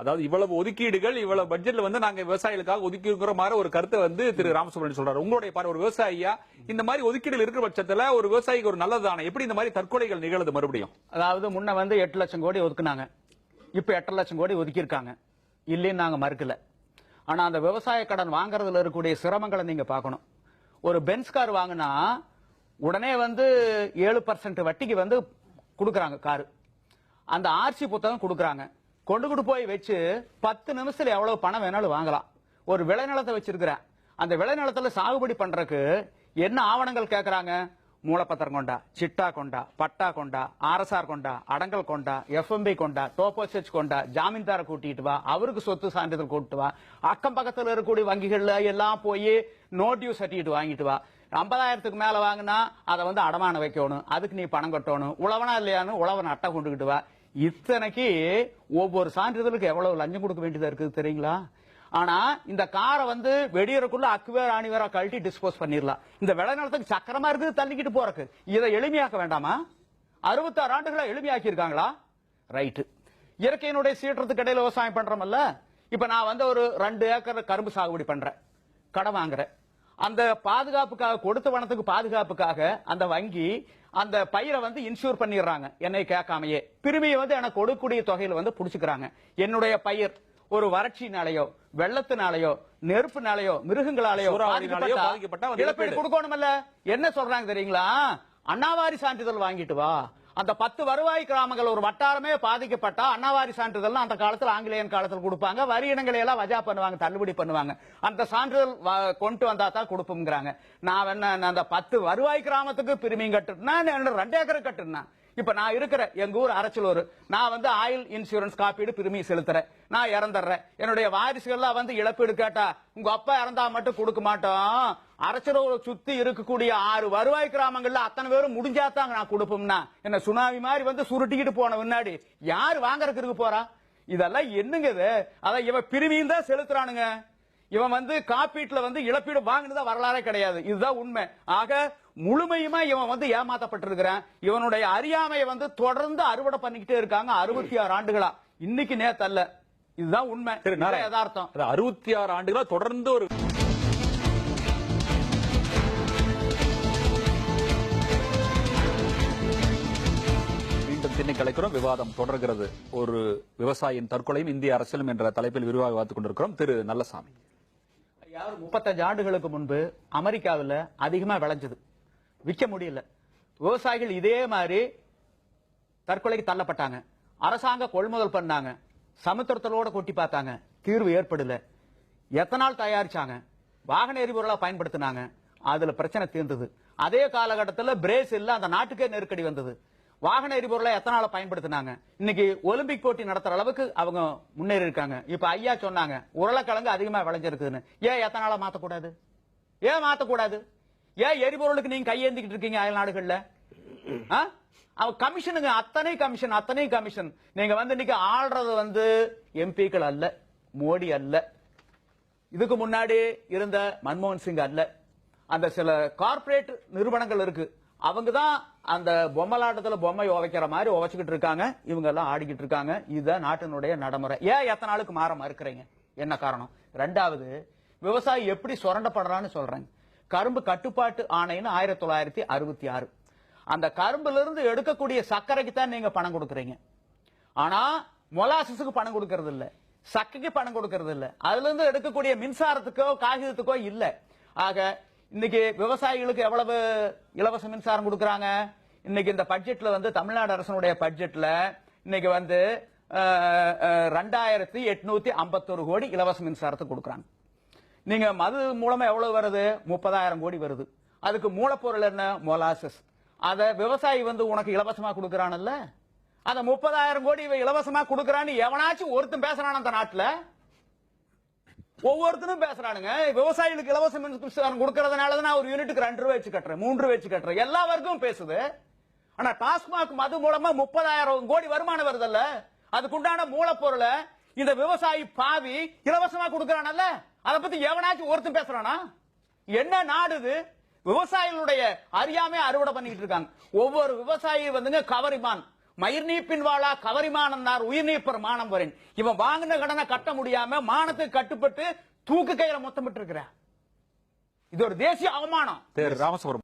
அதாவது இவ்வளவு ஒதுக்கீடுகள் இவ்வளவு பட்ஜெட்ல வந்து நாங்க விவசாயிகளுக்காக ஒதுக்கி இருக்கிற மாதிரி ஒரு கருத்தை வந்து திரு ராமசுப்ரமணியன் சொல்றாரு. உங்களுடைய பார்வை ஒரு விவசாயியா இந்த மாதிரி ஒதுக்கீடுகள் இருக்கிற பட்சத்துல ஒரு விவசாயிக்கு ஒரு நல்லதானே? எப்படி இந்த மாதிரி தற்கொலைகள் நிகழுது மறுபடியும்? அதாவது முன்ன வந்து 8 லட்சம் கோடி ஒதுக்குனாங்க, இப்ப 8 லட்சம் கோடி ஒதுக்கி இருக்காங்க, இல்லைன்னு நாங்க மறுக்கல. ஆனா அந்த விவசாய கடன் வாங்குறதுல இருக்கக்கூடிய சிரமங்களை நீங்க பார்க்கணும். ஒரு பென்ஸ் கார் வாங்கினா உடனே வந்து 7% வட்டிக்கு வந்து கொடுக்கறாங்க காரு. அந்த ஆர்சி புத்தகம் கொடுக்கறாங்க, கொண்டு போய் வச்சு 10 நிமிஷத்துல எவ்வளவு பணம் வேணாலும் வாங்கலாம். ஒரு விளைநிலத்தை வச்சிருக்கிறேன், அந்த விளைநிலத்துல சாகுபடி பண்றதுக்கு என்ன ஆவணங்கள் கேட்கறாங்க? மூலப்பத்திரம் கொண்டா, சிட்டா கொண்டா, பட்டா கொண்டா, ஆர்எஸ்ஆர் கொண்டா, அடங்கல் கொண்டா, எஃப்எம்பி கொண்டா, டோபோசெச் கொண்டா, ஜாமீன்தார கூட்டிட்டு வா, அவருக்கு சொத்து சான்றிதழ் கூட்டிட்டு வா, அக்கம் பக்கத்துல இருக்கக்கூடிய வங்கிகள்ல எல்லாம் போய் நோ டியூ சர்டிபிகேட் வாங்கிட்டு வா. 50,000க்கு மேல வாங்கினா அதை வந்து அடமான வைக்கணும், அதுக்கு நீ பணம் கட்டணும், உழவனா இல்லையான்னு உழவன் அட்டை கொண்டுகிட்டு வா. இத்தனைக்கு ஒவ்வொரு சான்றிதழுக்கு எவ்வளவு லஞ்சம் கொடுக்க வேண்டியதா இருக்குது தெரியுங்களா? ஆனா இந்த காரை வந்து வெடியறக்குள்ள அக்குவேர் ஆணிவேரா கழட்டி டிஸ்போஸ் பண்ணிடலாம். இந்த விளைநிலத்துக்கு சக்கரமா இருக்குது தள்ளிக்கிட்டு போறக்கு. இதை எளிமையாக்க வேண்டாமா? 66 ஆண்டுகளை எளிமையாக்கி இருக்காங்களா? ரைட்டு. இயற்கையினுடைய சீற்றத்துக்கு இடையில விவசாயம் பண்றோம்ல. இப்ப நான் வந்து ஒரு 2 ஏக்கர் கரும்பு சாகுபடி பண்றேன், கடன் வாங்குறேன். அந்த பாதுகாப்புக்காக, கொடுத்த பணத்துக்கு பாதுகாப்புக்காக அந்த வங்கி அந்த பயிரை வந்து இன்சூர் பண்ணிடுறாங்க, என்னை கேட்காமையே. பிரிமியை வந்து எனக்கு கொடுக்கக்கூடிய தொகையில வந்து புடிச்சுக்கிறாங்க. என்னுடைய பயிர் ஒரு வறட்சினாலேயோ, வெள்ளத்தினாலேயோ, நெருப்புனாலேயோ, மிருகங்களாலேயோ பாதிக்கப்பட்டா இழப்பீடு கொடுக்கணும்ல. என்ன சொல்றாங்க தெரியுங்களா? அண்ணாவாரி சான்றிதழ் வாங்கிட்டு வா. அந்த 10 வருவாய் கிராமங்கள் ஒரு வட்டாரமே பாதிக்கப்பட்டா அண்ணாவாரி சான்றிதழ் அந்த காலத்துல ஆங்கிலேயன் காலத்தில் கொடுப்பாங்க. வரி இடங்களை எல்லாம் வஜா பண்ணுவாங்க, தள்ளுபடி பண்ணுவாங்க. அந்த சான்றிதழ் கொண்டு வந்தா தான் கொடுப்போம்ங்கிறாங்க. நான் என்ன அந்த 10 வருவாய் கிராமத்துக்கு பிரிமியம் கட்டுனா 2 ஏக்கர் கட்டுனா. இப்ப நான் இருக்கிற எங்க ஊர் அரச்சலூர், நான் வந்து ஆயில் இன்சூரன்ஸ் காப்பீடு பிரிமியம் செலுத்துறேன், நான் இறந்துடுறேன். என்னுடைய வாரிசுகள்லாம் வந்து இழப்பீடு கேட்டா உங்க அப்பா இறந்தா மட்டும் கொடுக்க மாட்டோம், அரச்சலூர் சுத்தி இருக்கக்கூடிய 6 வருவாய் கிராமங்கள்ல அத்தனை பேரும் முடிஞ்சாதான் நான் கொடுப்போம்னா என்ன சுனாமி மாதிரி வந்து சுருட்டிக்கிட்டு போன முன்னாடி யாரு வாங்கறதுக்கு இருக்கு போறா? இதெல்லாம் என்னங்க இது? அதான் இவன் பிரிமியம் தான் செலுத்துறானுங்க, இவன் வந்து காப்பீட்டுல வந்து இழப்பீடு வாங்கினதா வரலாறே கிடையாது. இதுதான் உண்மை. ஆக முழுமையுமா இவன் வந்து ஏமாத்தப்பட்டிருக்கிறான். இவனுடைய அறியாமையை வந்து தொடர்ந்து அறுவடை பண்ணிக்கிட்டே இருக்காங்க 66 ஆண்டுகளா. இன்னைக்கு நேத்தல்ல, இதுதான் உண்மை, யதார்த்தம். 66 ஆண்டுகளா தொடர்ந்து ஒரு திண்ணை கலைக்கிறோம். விவாதம் தொடர்கிறது. ஒரு விவசாயியின் தற்கொலையும் இந்திய அரசியலும் என்ற தலைப்பில் விரிவாக விவாதித்துக் கொண்டிருக்கிறோம். திரு நல்லசாமி, 35 ஆண்டுகளுக்கு முன்பு அமெரிக்காவில் அதிகமா விளைஞ்சது, விற்க முடியல. விவசாயிகள் இதே மாதிரி தற்கொலைக்கு தள்ளப்பட்டாங்க. அரசாங்க கொள்முதல் பண்ணாங்க, சமுத்திரத்தோட கொட்டி பார்த்தாங்க, தீர்வு ஏற்படல. எத்தனால் தயாரிச்சாங்க, வாகன எரிபொருளா பயன்படுத்தினாங்க, அதுல பிரச்சனை தீர்ந்தது. அதே காலகட்டத்தில் பிரேசில்ல அந்த நாட்டுக்கே நெருக்கடி வந்தது, வாகன எரிபொருளை எத்தனால பயன்படுத்தினாங்க. இன்னைக்கு ஒலிம்பிக் போட்டி நடத்துற அளவுக்கு அவங்க முன்னேறி இருக்காங்க. இப்ப ஐயா சொன்னாங்க உருளைக்கிழங்கு அதிகமா விளைஞ்சிருக்குன்னு. ஏன் எத்தனால மாத்தக்கூடாது? ஏன் மாத்தக்கூடாது? ஏன் எரிபொருளுக்கு நீங்க கையேந்திக்கிட்டு இருக்கீங்க அயல் நாடுகள்ல? கமிஷனுங்க, அத்தனை கமிஷன். நீங்க வந்து இன்னைக்கு ஆள்றது வந்து எம்பிக்கள் அல்ல, மோடி அல்ல, இதுக்கு முன்னாடி இருந்த மன்மோகன் சிங் அல்ல, அந்த சில கார்பரேட் நிறுவனங்கள் இருக்கு, அவங்க தான் அந்த பொம்மலாட்டத்துல பொம்மை உவைக்கிற மாதிரி உவைச்சுக்கிட்டு இருக்காங்க. இவங்க எல்லாம் ஆடிக்கிட்டு இருக்காங்க. இதுதான் நாட்டினுடைய நடைமுறை. ஏன் எத்தனை நாளுக்கு மாற மறுக்கிறீங்க? என்ன காரணம்? 2வது, விவசாயி எப்படி சுரண்டப்படுறான்னு சொல்றாங்க. கரும்பு கட்டுப்பாட்டு ஆணைன்னு 1966, அந்த கரும்புல இருந்து எடுக்கக்கூடிய சர்க்கரைக்கு தான் நீங்க பணம் கொடுக்கறீங்க. ஆனா மொலாசஸுக்கு பணம் கொடுக்கறது இல்ல, சக்கைக்கு பணம் கொடுக்கறது இல்ல, அதுல இருந்து எடுக்கக்கூடிய மின்சாரத்துக்கோ காகிதத்துக்கோ இல்ல. ஆக இன்னைக்கு விவசாயிகளுக்கு எவ்வளவு இலவச மின்சாரம் கொடுக்கறாங்க? இன்னைக்கு இந்த பட்ஜெட்ல வந்து தமிழ்நாடு அரசுடைய பட்ஜெட்ல இன்னைக்கு வந்து 2851 கோடி இலவச மின்சாரத்தை கொடுக்கறாங்க. நீங்க மது மூலமா எவ்வளவு வருது? 30,000 கோடி வருது. அதுக்கு மூலப்பொருள் என்ன? மொலாசஸ். அத விவசாயி வந்து உனக்கு இலவசமா கொடுக்கறான்ல, அந்த 30,000 கோடி இலவசமா கொடுக்கறான்னு எவனாச்சும் ஒருத்தன் பேசுறான் அந்த நாட்டுல? ஒவ்வொருத்தரும் பேசுறானுங்க. விவசாயிகளுக்கு இலவச மின்சாரம் கொடுக்கறதுனாலதான் நான் ஒரு யூனிட்டுக்கு 2 ரூபாய் வச்சு கட்டுறேன், 3 ரூபாய் வச்சு கட்டுறேன், எல்லா வர்க்கம் பேசுது. ஆனா டாஸ்மாக் மது மூலமா 30,000 கோடி வருமானம் வருதல்ல, அதுக்குண்டான மூலப்பொருளை இந்த விவசாயி பாவி இலவசமா கொடுக்கறானல்ல, அதை பத்தி எவனாச்சும் ஒருத்தன் பேசுறானா? என்ன நாடு இது? விவசாயிகளுடைய அறியாமை அறுவடை பண்ணிட்டு இருக்காங்க. ஒவ்வொரு விவசாயி வந்துங்க கவரிமான், மயிர் நீப்பின் வாழா கவரிமானந்தார் உயிர் நீப்பர் மானம் வரேன். இவன் வாங்கின கடனை கட்ட முடியாம மானத்துக்கு கட்டுப்பட்டு தூக்கு கையில மொத்தமிட்டு இருக்கிற. இது ஒரு தேசிய அவமானம். ராமசுப்ரமணியன்